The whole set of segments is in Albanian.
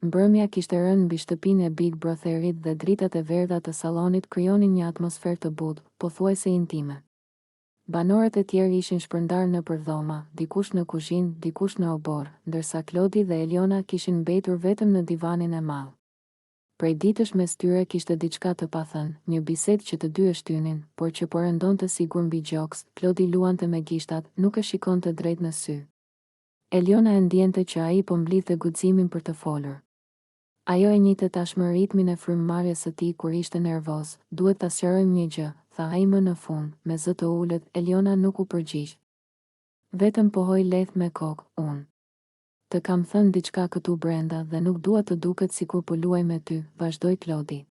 Mbrëmja kishte rënë mbi shtëpinë e Big Brotherit dhe dritat e verdha të sallonit krijonin një atmosferë të butë, pothuajse intime. Banorët e tjerë ishin shpërndarë nëpër dhoma, dikush në kuzhinë, dikush në obor, ndërsa Klodi dhe Eliona kishin mbetur vetëm në divanin e madh. Prej ditësh mes tyre kishte diçka të pathënë, një bisedë që të dy e shtynin, por që po rëndonte sigur mbi gjoks. Klodi luante me gishtat, nuk e shikonte drejt në sy. Eliona e ndjente që ai po mblidhte guximin për të folur. Ajo e njihte tashmë ritmin e frymëmarrjes së tij kur ishte nervoz. Duhet ta sqarojmë një gjë, tha ai më në fund, me zë të ulët. Eliona nuk u përgjigj. Vetëm pohoi lehtë me kokë, unë. Të kam thënë diçka këtu brenda dhe nuk dua të duket sikur po luaj me ty, vazhdoi Klodi.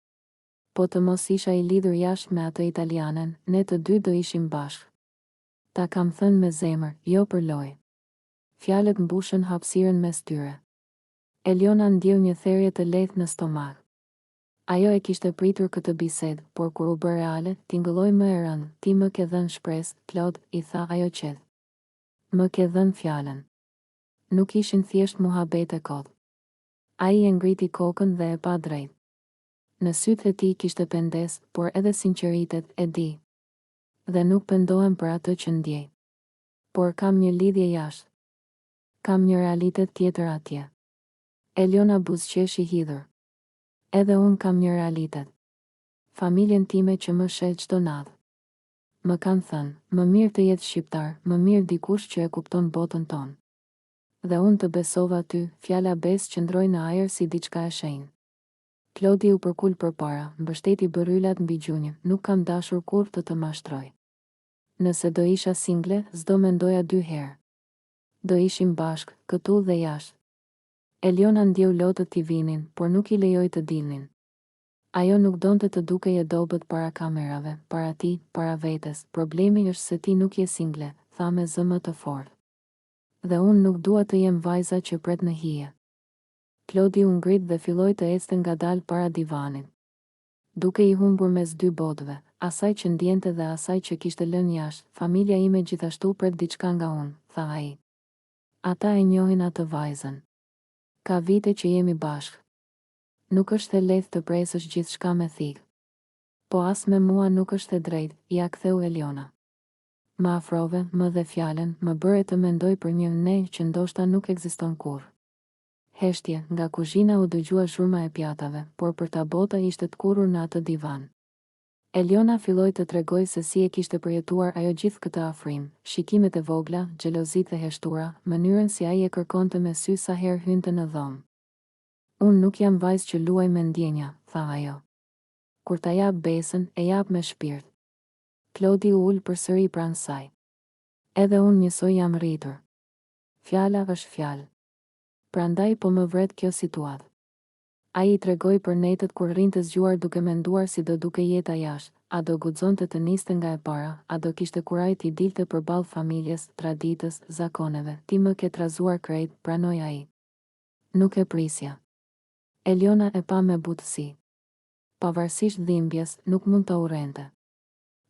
Po të mos isha I lidhur jashtë me atë italianen, ne të dy do ishim bashkë. Ta kam thënë me zemër, jo për lojë. Fjalët mbushën hapësirën mes tyre. Eliona ndjeu një therrje të lehtë në stomak. Ajo e kishte pritur këtë bisedë, por kur u bë reale, tingëlloi më e rëndë. Ti më ke dhënë shpresë, Klod, I tha ajo qetë. Më ke dhënë fjalën. Nuk ishin thjesht muhabet e kot. Ai e ngriti kokën dhe e pa drejt. Në sytë e tij kishte pendes, por edhe sinqeritet, e di. Dhe nuk pendohem për atë që ndjej. Por kam një lidhje jashtë. Kam një realitet tjetër atje. Eliona buzëqesh I hidhur. Edhe unë kam një realitet. Familjen time që më sheh çdo natë. Më kanë thënë, më mirë të jetë shqiptar, më mirë dikush që e kupton botën tonë. Dhe unë të besova ty, fjala besë qëndroi në ajër si diçka e shenjtë. Klodi u përkul përpara, mbështeti bëryllat mbi gjunjë, nuk kam dashur kur të mashtroj. Nëse do isha single, s'do mendoja dy herë. Do ishim bashkë, këtu dhe jashtë. Eliona ndjeu lotët t'i vinin, por nuk I lejoi të dilnin. Ajo nuk donte të dukej e dobët para kamerave, para ti, para vetes. Problemi është se ti nuk je single, tha me zë më të fortë. Dhe unë nuk dua të jem vajza që pret në hije. Klodi u ngrit dhe filloi të ecte ngadalë para divanit. Duke I humbur mes dy botëve, asaj që ndjente dhe asaj që kishte lënë jashtë, familja ime gjithashtu pret diçka nga unë, tha ai. Ata e njohin atë vajzën. Ka vite që jemi bashkë. Nuk është e lehtë të presësh gjithçka me thikë. Po as me mua nuk është e drejtë, ja ktheu Eliona. Më afrove, më dhe fjalën, më bëre të mendoj për një ne që ndoshta nuk ekziston kurrë. Heshtje, nga kuzhina u dëgjua zhurma e pjatave, por për ta bota ishte të kurrur në atë divan. Eliona filloi të tregoj se si e kishte përjetuar ajo gjithë këtë afrim, shikimet e vogla, xhelozitë e heshtura, mënyrën si ai e kërkonte me sy sa herë hynte në dhomë. Unë nuk jam vajzë që luaj me ndjenja, tha ajo. Kur ta jap besën, e jap me shpirt. Klodi u ul përsëri pranë saj. Edhe unë njësoj jam rritur. Fjala është fjalë. Prandaj po më vret kjo situatë. Ai I tregoi për netët kur rrinte zgjuar duke menduar si do duke jeta jashtë, a do guxonte të niste nga e para, a do kishte kuraj t'i dilte përballë familjes, traditës, zakoneve. Ti më ke trazuar krejt, pranoi ai. Nuk e prisja. Eliona e pa me butësi. Pavarësisht dhimbjes, nuk mund të urrente.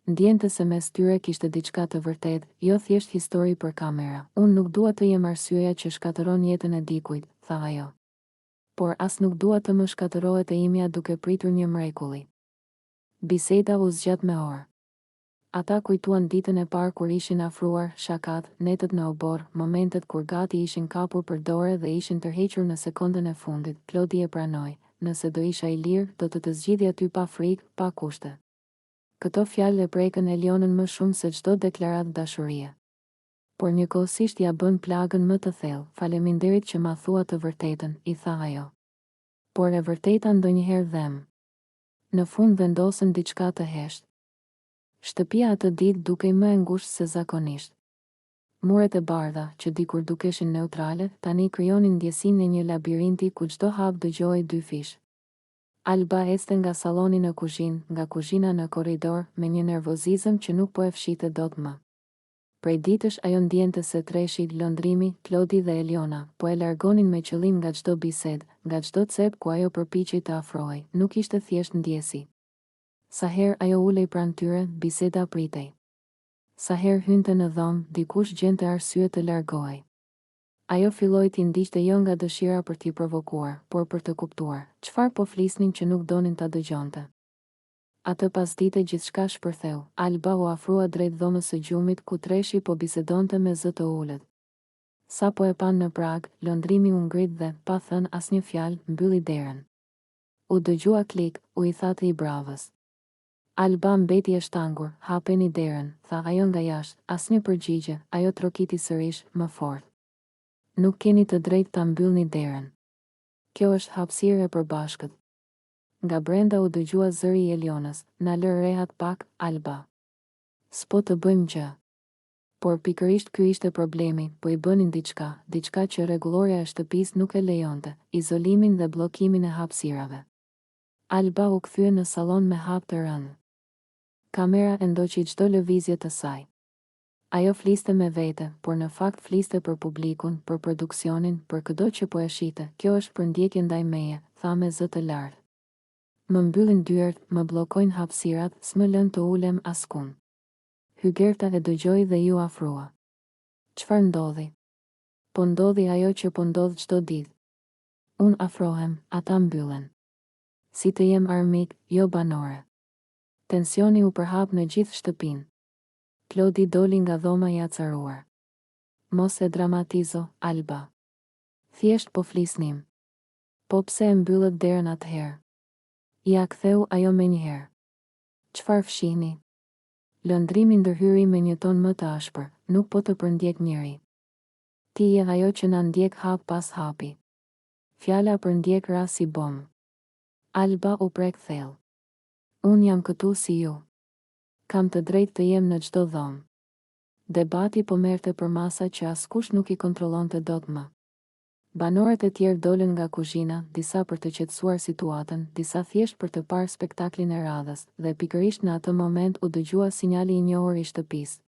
Ndjente se mes tyre kishte diçka të vërtetë, jo thjesht histori për kamera. Unë nuk dua të jem arsyeja që shkatëron jetën e dikujt, tha ajo. Por as nuk dua të më shkatërohet e imja duke pritur një mrekulli. Biseda u zgjat me orë. Ata kujtuan ditën e parë kur ishin afruar, shakat, netët në obor, momentet kur gati ishin kapur për dore dhe ishin tërhequr në sekondën e fundit. Klodi e pranoi, nëse do isha I lirë, do të zgjidhja ty pa frikë, pa kushte. Këto fjalë e prekën Elionën më shumë se çdo deklaratë dashurie. Por njëkohësisht ja bën plagën më të thellë. Faleminderit që ma thua të vërtetën, I tha ajo. Por e vërteta ndonjëherë dhem. Në fund vendosën diçka të heshtë. Shtëpia atë ditë dukej më e ngushtë se zakonisht. Muret e bardha, që dikur dukeshin neutrale, tani krijonin ndjesinë e një labirinti ku çdo hap dëgjohej dy fish. Alba ecte nga salloni në kuzhinë, nga kuzhina në korridor, me një nervozizëm që nuk po e fshite dot më. Prej ditësh ajo ndjente se treshi, lëndrimi, Klodi dhe Eliona, po e largonin me qëllim nga çdo bisedë, nga çdo cep ku ajo përpiqej të afrohej, nuk ishte thjesht ndjesi. Sa herë ajo ulej pranë tyre, biseda pritej. Sa herë hynte në dhomë, dikush gjente arsye të largohej. Ajo filloi t'i ndiqte jo nga dëshira për t'i provokuar, por për të kuptuar çfarë po flisnin që nuk donin ta dëgjonte. Atë pasdite gjithçka shpërtheu. Alba u afrua drejt dhomës së gjumit ku treshi po bisedonte me zë të ulët. Sa po e pan në prag, lëndrimi u ngrit dhe, pa thënë asnjë fjalë, mbylli derën. U dëgjua klik, u i tha të i bravës. Alba mbeti e shtangur, hapeni derën, tha ajo nga jashtë, asnjë përgjigje, ajo trokiti sërish, më fort. Nuk keni të drejtë ta mbyllni derën. Kjo është hapësirë e përbashkët. Nga brenda u dëgjua zëri i Elionës, na lë rehat pak, Alba. S'po të bëjmë gjë. Por pikërisht ky ishte problemi, po i bënin diçka që rregullorja e shtëpisë nuk e lejonte, izolimin dhe bllokimin e hapësirave. Alba u kthye në sallon me hap të rënë. Kamera e ndoqi çdo lëvizje të saj. Ajo fliste me vete, por në fakt fliste për publikun, për produksionin, për çdo që po e shite. Kjo është përndjekje ndaj meje, tha me zë të lartë. Më mbyllin dyert, më bllokojnë hapësirat, s'më lën të ulem askund. Hygerta e dëgjoi dhe ju afrua. Çfarë ndodhi? Po ndodhi ajo që po ndodh çdo ditë. Unë afrohem, ata mbyllen. Si të jem armik, jo banore. Tensioni u përhap në gjithë shtëpinë. Klodi doli nga dhoma i acaruar. Mos e dramatizo, Alba. Thjesht po flisnim. Po pse e mbyllët derën atëherë? Ja ktheu ajo menjëherë. Çfarë fshihni? Lëndrimi ndërhyri me një ton më të ashpër, nuk po të përndjek njëri. Ti je ajo që na ndjek hap pas hapi. Fjala përndjek ra si bomë. Alba u prek thellë. Unë jam këtu si ju. Kam të drejtë të jem në çdo dhomë. Debati po merrte për masa që askush nuk i kontrollonte dot më. Banorët e tjerë dolën nga kuzhina, disa për të qetësuar situatën, disa thjesht për të parë spektaklin e radhës, dhe pikërisht në atë moment u dëgjua sinjali i njohur i shtëpisë.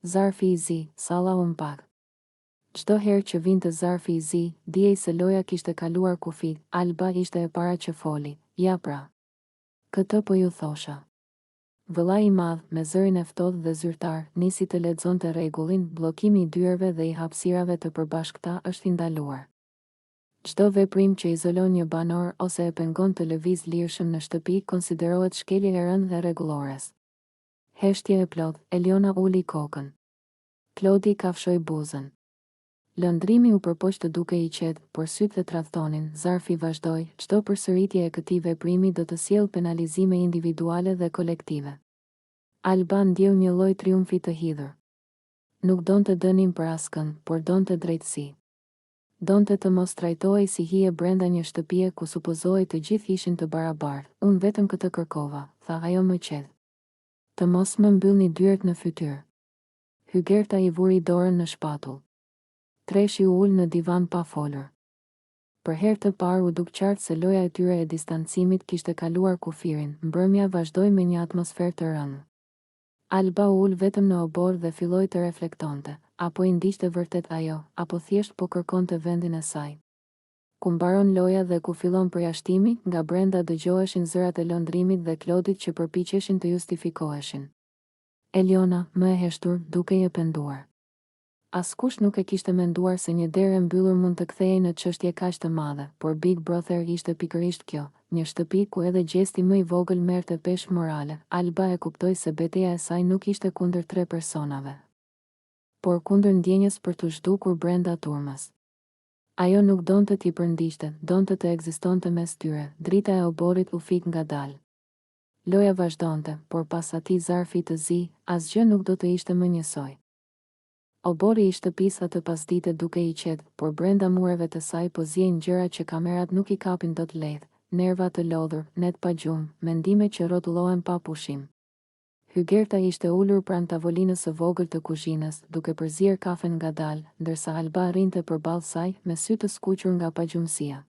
Zarfi i zi, salla u mpak. Çdo herë që vinte zarfi i zi, dijej se loja kishte kaluar kufi. Alba ishte e para që foli. Ja pra. Këtë po ju thosha. Vëllai i madh, me zërin e ftohtë dhe zyrtar, nisi të lexonte rregullin, bllokimi i dyerve dhe i hapësirave të përbashkëta është i ndaluar. Çdo veprim që izolon një banor ose e pengon të lëviz lirshëm në shtëpi konsiderohet shkelje e rëndë e rregullores. Heshtje e plot, Eliona uli kokën. Klodi kafshoi buzën. Lëndrimi u përpoq të duke i qetë, por sytë e tradhtonin. Zarfi vazhdoi, çdo përsëritje e këtij veprimi do të sjellë penalizime individuale dhe kolektive. Alba ndjeu një lloj triumfi të hidhur. Nuk donte dënim për askën, por donte drejtësi. Donte të mos trajtohej si hije brenda një shtëpie ku supozohej të gjithë ishin të barabartë. Unë vetëm këtë kërkova, tha ajo më qetë. Të mos më mbyllni dyert në fytyrë. Hygerta i vuri dorën në shpatull. Treshi u ul në divan pa folur. Për herë të parë u duk qartë se loja e tyre e distancimit kishte kaluar kufirin. Mbrëmja vazhdoi me një atmosferë të rëndë. Alba u ul vetëm në obor dhe filloi të reflektonte, apo i ndiqte vërtet ajo, apo thjesht po kërkonte vendin e saj. Ku mbaron loja dhe ku fillon përjashtimi, nga brenda dëgjoheshin zërat e lëndrimit dhe Klodit që përpiqeshin të justifikoheshin. Eliona, më e heshtur, duke i penduar. Askush nuk e kishte menduar se një derë e mbyllur mund të kthehej në çështje kaq të madhe, por Big Brother ishte pikërisht kjo, një shtëpi ku edhe gjesti më i vogël merrte peshë morale. Alba e kuptoi se betejë e saj nuk ishte kundër 3 personave, por kundër ndjenjës për të zhdukur brenda turmës. Ajo nuk donte t'i përndiqte, donte të ekzistonte mes tyre. Drita e oborit u fik ngadalë. Loja vazhdonte, por pas atij zarfi të zi, asgjë nuk do të ishte më njësoj. Obori i shtëpisë atë pasdite duke i qetë, por brenda mureve të saj po ziejnë gjëra që kamerat nuk i kapin dot lehtë, nerva të lodhur, net pa gjumë, mendime që rrotullohen pa pushim. Hygerta ishte ulur pranë tavolinës së vogël të kuzhinës, duke përzier kafen ngadalë, ndërsa Alba rrinte përballë saj me sy të skuqur nga pagjumësia.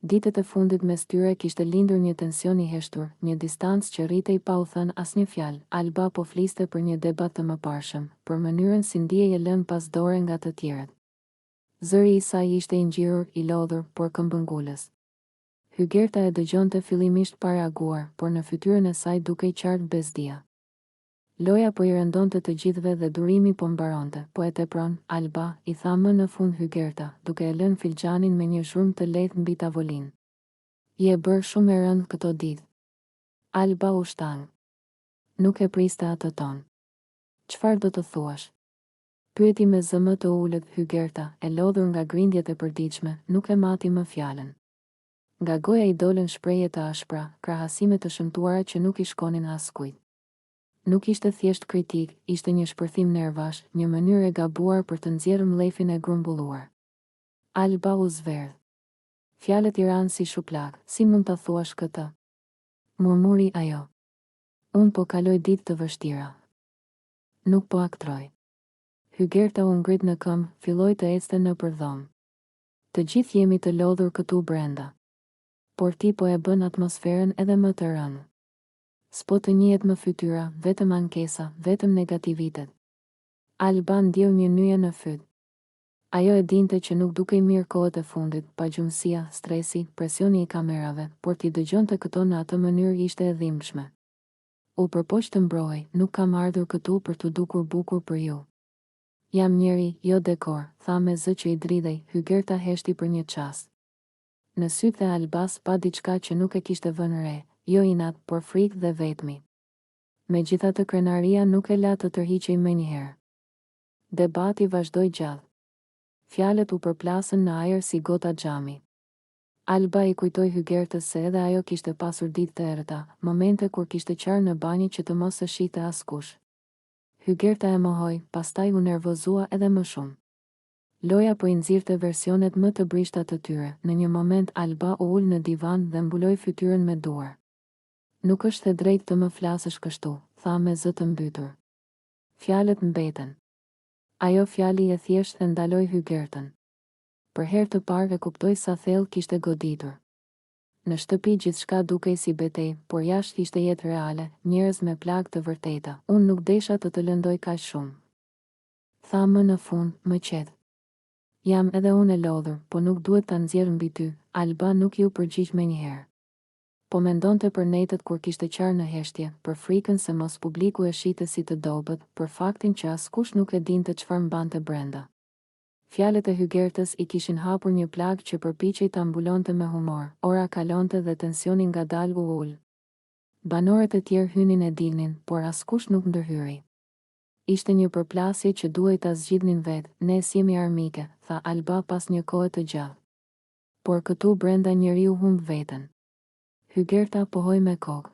Ditët e fundit mes tyre kishte lindur një tension i heshtur, një distancë që rritej pa u thënë asnjë fjalë. Alba po fliste për një debat të mëparshëm, për mënyrën si ndihej e lënë pas dore nga të tjerët. Zëri i saj ishte i ngjirur, i lodhur, por këmbëngulës. Hygerta e dëgjonte fillimisht pa reaguar, por në fytyrën e saj dukej qartë bezdia. Loja po i rëndonte të gjithëve dhe durimi po mbaronte, po e tepron, Alba, i tha më në fund Hygerta, duke e lënë filxhanin me një zhurmë të lehtë mbi tavolinë. Je bërë shumë e rëndë këto ditë. Alba u shtang. Nuk e priste atë ton. Çfarë do të thuash? Pyeti me zëmë të ulët Hygerta, e lodhur nga grindjet e përditshme, nuk e mati më fjalën. Nga goja i dolën shprehje të ashpra, krahasime të shëmtuara që nuk i shkonin askujt. Nuk ishte thjesht kritik, ishte një shpërthim nervash, një mënyrë e gabuar për të nxjerrë mlefin e grumbulluar. Alba u zverdh. Fjalët i ranë si shuplak, si mund ta thuash këtë? Murmuri ajo. Unë po kaloj ditë të vështira. Nuk po aktroj. Hygerta u ngrit në këmbë, filloi të ecte nëpër dhomë. Të gjithë jemi të lodhur këtu brenda. Por ti po e bën atmosferën edhe më të rënë. S'po të njihet më fytyra, vetëm ankesa, vetëm negativitet. Alba ndjeu një nyje në fyt. Ajo e dinte që nuk dukej mirë kohët e fundit, pagjumësia, stresi, presioni i kamerave, por t'i dëgjonte këto në atë mënyrë ishte e dhimbshme. U përpoq të mbrojë, nuk kam ardhur këtu për t'u dukur bukur për ju. Jam njeri, jo dekor, tha me zë që i dridhej, Hygerta heshti për një çast. Në sytë e Albas pa diçka që nuk e kishte vënë re, jo inat, por frikë dhe vetmi. Megjithatë krenaria nuk e la të tërhiqej menjëherë. Debati vazhdoi gjallë. Fjalët u përplasën në ajër si gota xhami. Alba i kujtoi Hygertës se edhe ajo kishte pasur ditë të errëta, momente kur kishte qarë në banjë që të mos e shihte askush. Hygerta e mohoi, pastaj u nervozua edhe më shumë. Loja po i nxirrte versionet më të brishta të tyre. Në një moment Alba u ul në divan dhe mbuloi fytyrën me duar. Nuk është e drejtë të më flasësh kështu, tha me zë të mbytur. Fjalët mbeten. Ajo fjali e thjesht e ndaloi Hygertën. Për herë të parë e kuptoi sa thellë kishte goditur. Në shtëpi gjithçka dukej si betejë, por jashtë ishte jetë reale, njerëz me plagë të vërteta. Unë nuk desha të lëndoj kaq shumë. Tha më në fund, më qetë. Jam edhe unë e lodhur, po nuk duhet ta nxjerr mbi ty. Alba nuk ju përgjigj menjëherë. Po mendonte për netët kur kishte qarë në heshtje, për frikën se mos publiku e shite si të dobët, për faktin që askush nuk e dinte çfarë mbante brenda. Fjalët e Hygertës i kishin hapur një plagë që përpiqej ta mbulonte me humor. Ora kalonte dhe tensioni ngadalë u ul. Banorët e tjerë hynin e dilnin, por askush nuk ndërhyri. Ishte një përplasje që duhej ta zgjidhnin vetë. Ne jemi armike, tha Alba pas një kohe të gjallë. Por këtu brenda njeriu humb veten. Hygerta pohoi me kokë.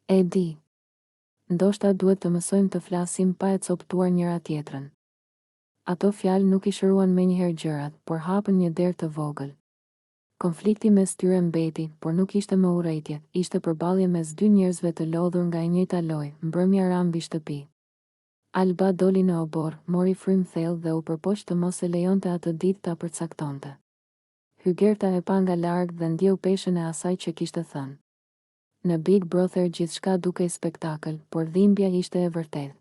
E di. Ndoshta duhet të mësojmë të flasim pa e coptuar njëra tjetrën. Ato fjalë nuk i shëruan menjëherë gjërat, por hapën një derë të vogël. Konflikti mes tyre mbeti, por nuk ishte më urrëtie, ishte përballje mes dy njerëzve të lodhur nga e njëjta lojë. Mbrëmja ra mbi shtëpi. Alba doli në obor, mori frym thellë dhe u përpoq të mos e lejonte atë ditë ta përcaktonte. Hygerta e pa nga larg dhe ndjeu peshën e asaj që kishte thënë. Në Big Brother gjithçka dukej spektakël, por dhimbja ishte e vërtetë.